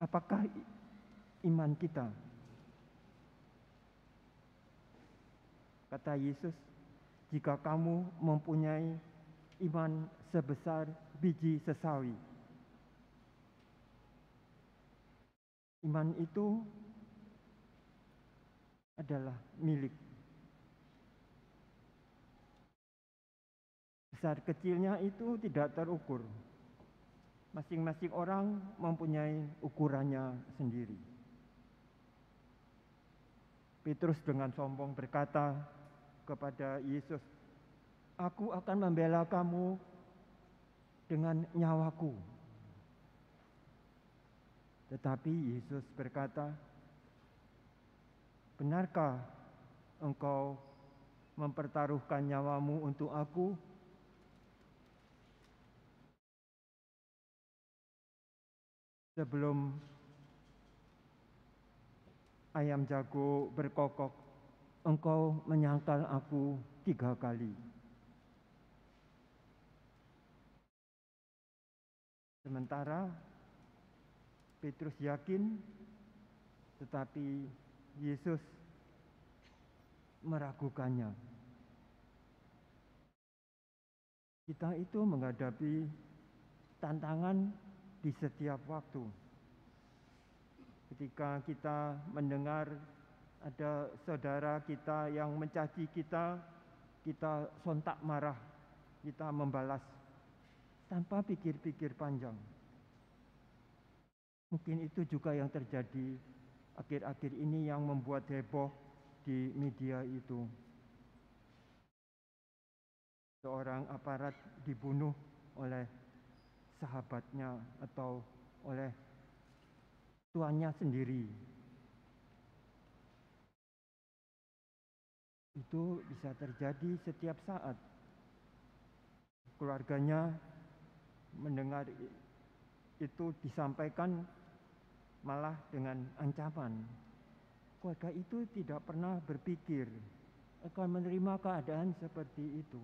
Apakah iman kita? Kata Yesus, jika kamu mempunyai iman sebesar biji sesawi, iman itu adalah milik. Besar kecilnya itu tidak terukur. Masing-masing orang mempunyai ukurannya sendiri. Petrus dengan sombong berkata kepada Yesus, "Aku akan membela kamu dengan nyawaku." Tetapi Yesus berkata, "Benarkah engkau mempertaruhkan nyawamu untuk aku?" Sebelum ayam jago berkokok, engkau menyangkal aku 3 kali. Sementara Petrus yakin, tetapi Yesus meragukannya. Kita itu menghadapi tantangan di setiap waktu. Ketika kita mendengar ada saudara kita yang mencaci kita, kita sontak marah, kita membalas tanpa pikir-pikir panjang. Mungkin itu juga yang terjadi akhir-akhir ini yang membuat heboh di media itu. Seorang aparat dibunuh oleh sahabatnya atau oleh tuannya sendiri. Itu bisa terjadi setiap saat. Keluarganya mendengar itu disampaikan malah dengan ancaman. Keluarga itu tidak pernah berpikir akan menerima keadaan seperti itu.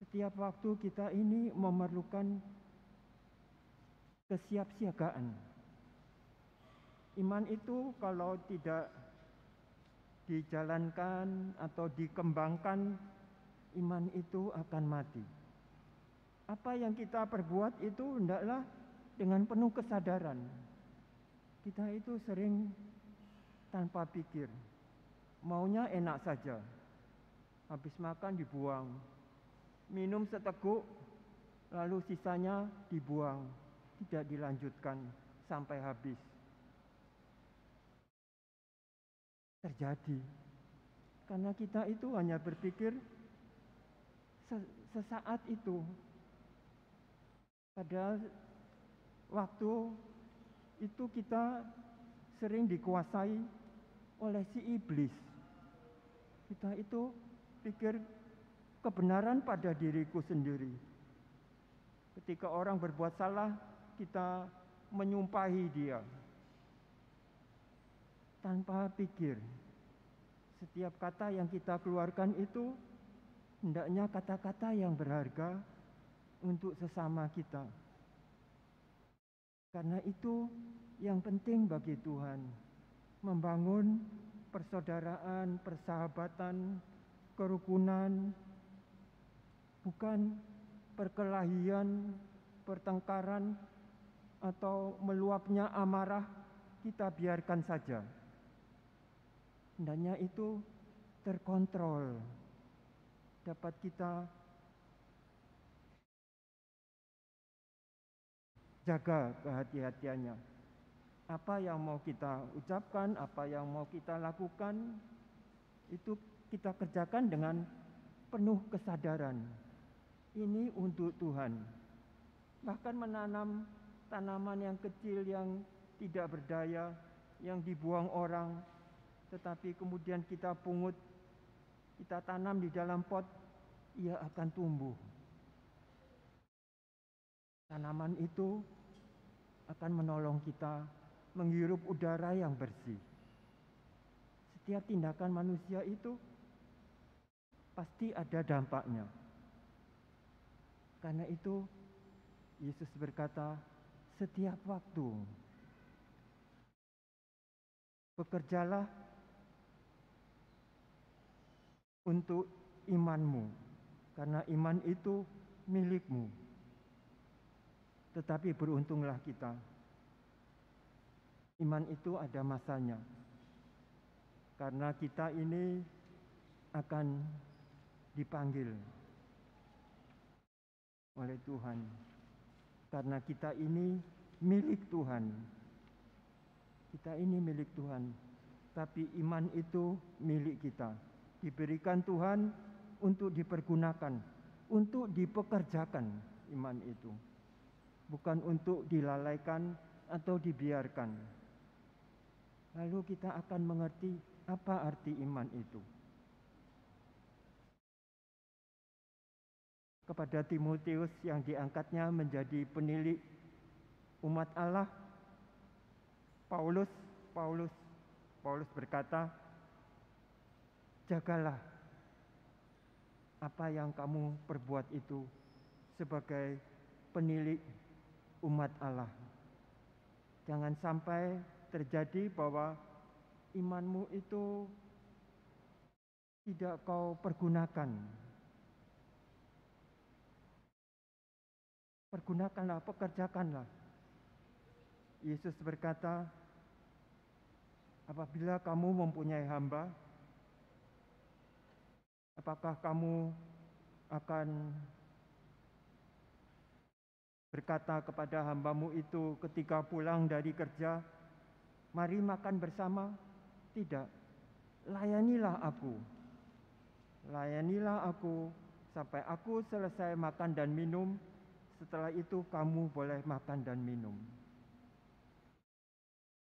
Setiap waktu kita ini memerlukan kesiapsiagaan. Iman itu kalau tidak dijalankan atau dikembangkan, iman itu akan mati. Apa yang kita perbuat itu hendaklah dengan penuh kesadaran. Kita itu sering tanpa pikir, maunya enak saja. Habis makan dibuang, minum seteguk, lalu sisanya dibuang, tidak dilanjutkan sampai habis. Terjadi karena kita itu hanya berpikir sesaat itu, padahal waktu itu kita sering dikuasai oleh si iblis. Kita itu pikir kebenaran pada diriku sendiri. Ketika orang berbuat salah, kita menyumpahi dia tanpa pikir. Setiap kata yang kita keluarkan itu hendaknya kata-kata yang berharga untuk sesama kita. Karena itu yang penting bagi Tuhan, membangun persaudaraan, persahabatan, kerukunan, bukan perkelahian, pertengkaran, atau meluapnya amarah kita biarkan saja. Hendaknya itu terkontrol, dapat kita jaga kehati-hatiannya. Apa yang mau kita ucapkan, apa yang mau kita lakukan, itu kita kerjakan dengan penuh kesadaran. Ini untuk Tuhan. Bahkan menanam tanaman yang kecil yang tidak berdaya, yang dibuang orang, tetapi kemudian kita pungut, kita tanam di dalam pot, ia akan tumbuh. Tanaman itu akan menolong kita menghirup udara yang bersih. Setiap tindakan manusia itu pasti ada dampaknya. Karena itu Yesus berkata, setiap waktu bekerjalah untuk imanmu, karena iman itu milikmu. Tetapi beruntunglah kita, iman itu ada masanya, karena kita ini akan dipanggil oleh Tuhan, karena kita ini milik Tuhan. Kita ini milik Tuhan, tapi iman itu milik kita, diberikan Tuhan untuk dipergunakan, untuk dipekerjakan. Iman itu bukan untuk dilalaikan atau dibiarkan. Lalu kita akan mengerti apa arti iman itu. Kepada Timotius yang diangkatnya menjadi penilik umat Allah, Paulus berkata, jagalah apa yang kamu perbuat itu sebagai penilik umat Allah. Jangan sampai terjadi bahwa imanmu itu tidak kau pergunakan. Pergunakanlah, pekerjakanlah. Yesus berkata, apabila kamu mempunyai hamba, apakah kamu akan berkata kepada hambamu itu ketika pulang dari kerja, mari makan bersama? Tidak. Layanilah aku. Layanilah aku sampai aku selesai makan dan minum. Setelah itu kamu boleh makan dan minum.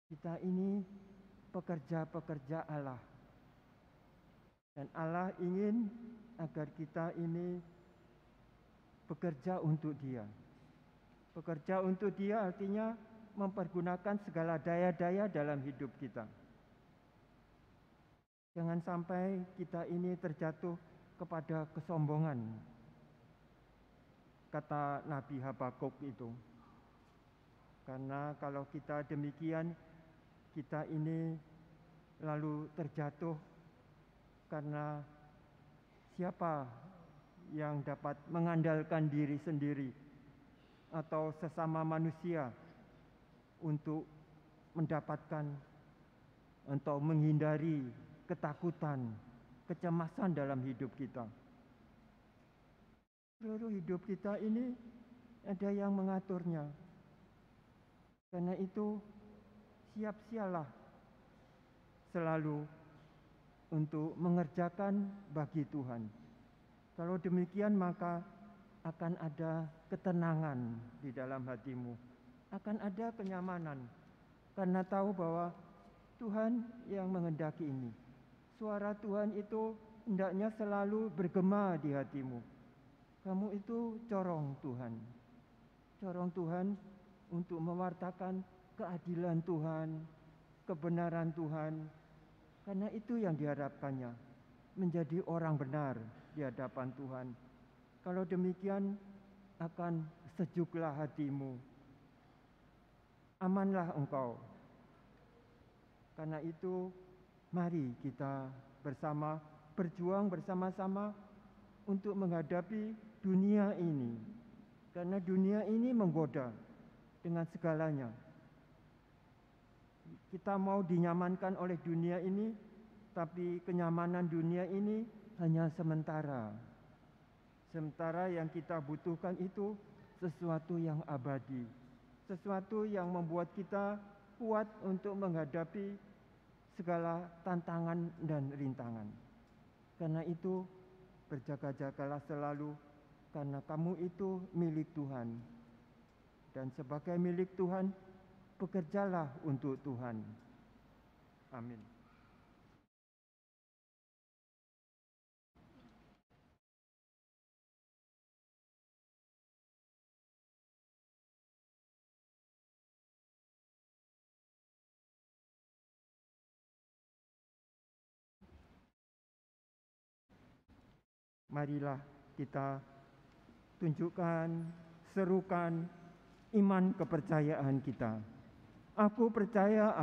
Kita ini pekerja-pekerja Allah. Dan Allah ingin agar kita ini bekerja untuk Dia. Bekerja untuk Dia artinya mempergunakan segala daya-daya dalam hidup kita. Jangan sampai kita ini terjatuh kepada kesombongan, kata Nabi Habakuk itu. Karena kalau kita demikian, kita ini lalu terjatuh karena siapa yang dapat mengandalkan diri sendiri atau sesama manusia untuk mendapatkan atau menghindari ketakutan, kecemasan dalam hidup kita. Seluruh hidup kita ini ada yang mengaturnya. Karena itu siap-sialah selalu untuk mengerjakan bagi Tuhan. Kalau demikian maka akan ada ketenangan di dalam hatimu, akan ada kenyamanan, karena tahu bahwa Tuhan yang menghendaki ini. Suara Tuhan itu hendaknya selalu bergema di hatimu. Kamu itu corong Tuhan. Corong Tuhan untuk mewartakan keadilan Tuhan, kebenaran Tuhan. Karena itu yang diharapkannya, menjadi orang benar di hadapan Tuhan. Kalau demikian akan sejuklah hatimu, amanlah engkau. Karena itu mari kita bersama berjuang bersama-sama untuk menghadapi dunia ini. Karena dunia ini menggoda dengan segalanya. Kita mau dinyamankan oleh dunia ini, tapi kenyamanan dunia ini hanya sementara. Sementara yang kita butuhkan itu sesuatu yang abadi, sesuatu yang membuat kita kuat untuk menghadapi segala tantangan dan rintangan. Karena itu berjaga-jagalah selalu, karena kamu itu milik Tuhan. Dan sebagai milik Tuhan, bekerjalah untuk Tuhan. Amin. Marilah kita tunjukkan, serukan iman kepercayaan kita. Aku percaya